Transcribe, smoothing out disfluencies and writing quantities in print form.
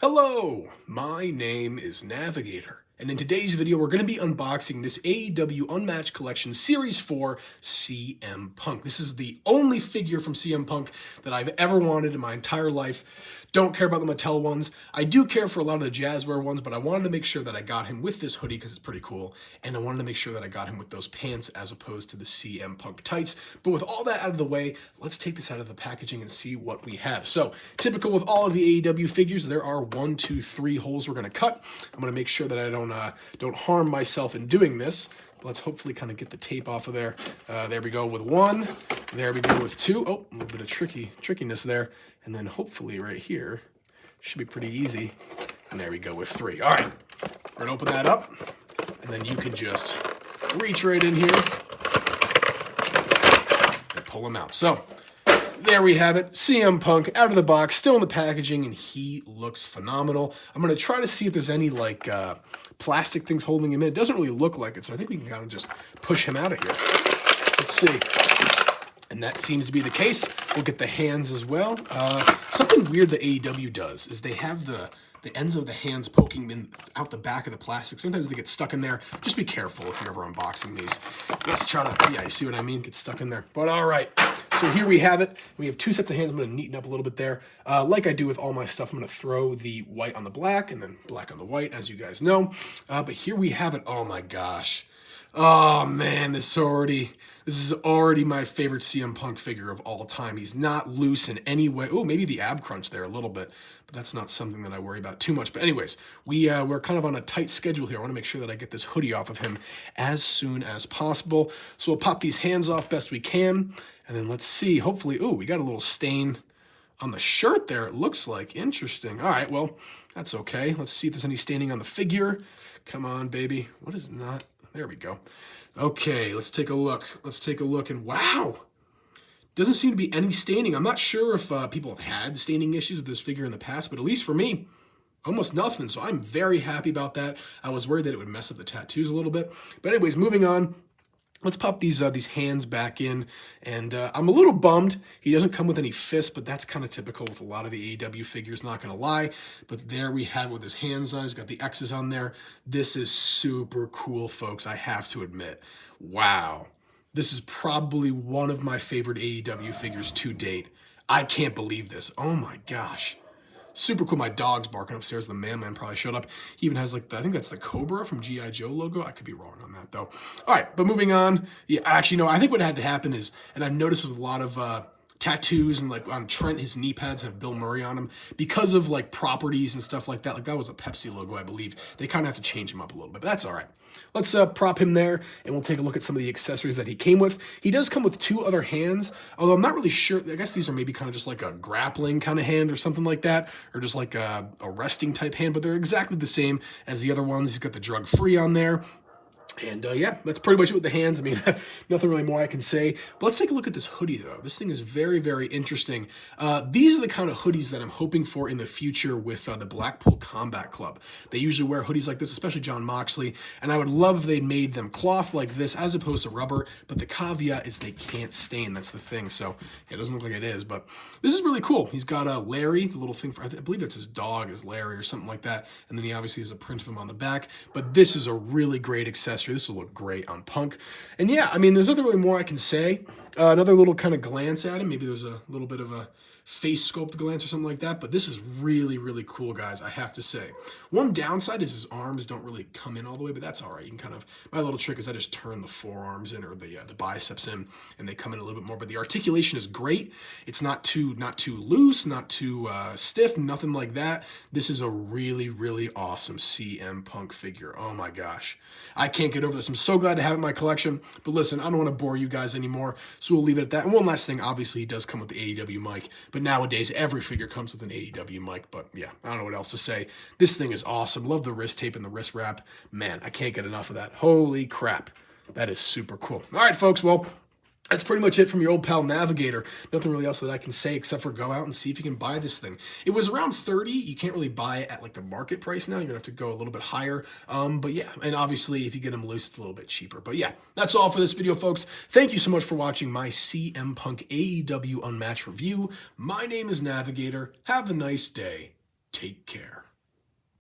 Hello, my name is Navigator, and in today's video we're going to be unboxing this AEW Unmatched Collection Series 4 CM Punk. This is the only figure from CM Punk that I've ever wanted in my entire life. Don't care about the Mattel ones. I do care for a lot of the Jazzware ones, but I wanted to make sure that I got him with this hoodie because it's pretty cool, and I wanted to make sure that I got him with those pants as opposed to the CM Punk tights. But with all that out of the way, let's take this out of the packaging and see what we have. So, typical with all of the AEW figures, there are 1, 2, 3 holes we're going to cut. I'm going to make sure that I don't harm myself in doing this. Let's hopefully kind of get the tape off of there. There we go with 1. There we go with 2. Oh, a little bit of trickiness there. And then hopefully right here, should be pretty easy. And there we go with 3. All right, we're gonna open that up. And then you can just reach right in here and pull them out. So there we have it, CM Punk out of the box, still in the packaging, and he looks phenomenal. I'm going to try to see if there's any plastic things holding him in. It doesn't really look like it, so I think we can kind of just push him out of here. Let's see. And that seems to be the case. We'll get the hands as well. Something weird that AEW does is they have the ends of the hands poking in out the back of the plastic. Sometimes they get stuck in there. Just be careful if you're ever unboxing these. Let's try to, yeah, you see what I mean? Get stuck in there. But all right. So here we have it. We have 2 sets of hands. I'm going to neaten up a little bit there. Like I do with all my stuff, I'm going to throw the white on the black and then black on the white, as you guys know. But here we have it. Oh my gosh. Oh man, this is already my favorite CM Punk figure of all time. He's not loose in any way. Oh, maybe the ab crunch there a little bit, but that's not something that I worry about too much. But anyways, we're kind of on a tight schedule here. I want to make sure that I get this hoodie off of him as soon as possible. So we'll pop these hands off best we can, and then let's see. Hopefully, oh, we got a little stain on the shirt there, it looks like. Interesting. All right, well, that's okay. Let's see if there's any staining on the figure. Come on, baby. What is not? There we go. Okay, let's take a look. Let's take a look, and wow! Doesn't seem to be any staining. I'm not sure if people have had staining issues with this figure in the past, but at least for me, almost nothing. So I'm very happy about that. I was worried that it would mess up the tattoos a little bit. But anyways, moving on. Let's pop these hands back in, and I'm a little bummed he doesn't come with any fists, but that's kind of typical with a lot of the AEW figures, not going to lie. But there we have it with his hands on. He's got the X's on there. This is super cool, folks, I have to admit. Wow. This is probably one of my favorite AEW figures to date. I can't believe this. Oh my gosh. Super cool. My dog's barking upstairs. The mailman probably showed up. He even has I think that's the Cobra from G.I. Joe logo. I could be wrong on that though. All right, but moving on. Yeah, actually, no, I think what had to happen is, and I've noticed with a lot of tattoos and on Trent, his knee pads have Bill Murray on them because of properties and stuff like that. Like that was a Pepsi logo, I believe. They kind of have to change him up a little bit, but that's all right. Let's prop him there, and we'll take a look at some of the accessories that he came with. He does come with 2 other hands, although I'm not really sure. I guess these are maybe kind of just like a grappling kind of hand or something like that, or just like a resting type hand, but they're exactly the same as the other ones. He's got the drug-free on there. And yeah, that's pretty much it with the hands. I mean, nothing really more I can say. But let's take a look at this hoodie, though. This thing is very, very interesting. These are the kind of hoodies that I'm hoping for in the future with the Blackpool Combat Club. They usually wear hoodies like this, especially John Moxley. And I would love if they made them cloth like this as opposed to rubber. But the caveat is they can't stain. That's the thing. So yeah, it doesn't look like it is. But this is really cool. He's got Larry, the little thing for, I believe that's his dog, is Larry or something like that. And then he obviously has a print of him on the back. But this is a really great accessory. This will look great on Punk. And yeah, I mean, there's nothing really more I can say. Another little kind of glance at him. Maybe there's a little bit of a face sculpt glance or something like that. But this is really, really cool, guys, I have to say. One downside is his arms don't really come in all the way, but that's all right. You can kind of, my little trick is I just turn the forearms in or the biceps in, and they come in a little bit more. But the articulation is great. It's not too loose, not too stiff, nothing like that. This is a really, really awesome CM Punk figure. Oh my gosh. I can't get over this. I'm so glad to have it in my collection. But listen, I don't want to bore you guys anymore, so we'll leave it at that. And one last thing, obviously, he does come with the AEW mic. But nowadays, every figure comes with an AEW mic. But yeah, I don't know what else to say. This thing is awesome. Love the wrist tape and the wrist wrap. Man, I can't get enough of that. Holy crap. That is super cool. All right, folks. Well, that's pretty much it from your old pal Navigator. Nothing really else that I can say except for go out and see if you can buy this thing. It was around $30. You can't really buy it at the market price now. You're going to have to go a little bit higher. But yeah, and obviously if you get them loose, it's a little bit cheaper. But yeah, that's all for this video, folks. Thank you so much for watching my CM Punk AEW Unmatched review. My name is Navigator. Have a nice day. Take care.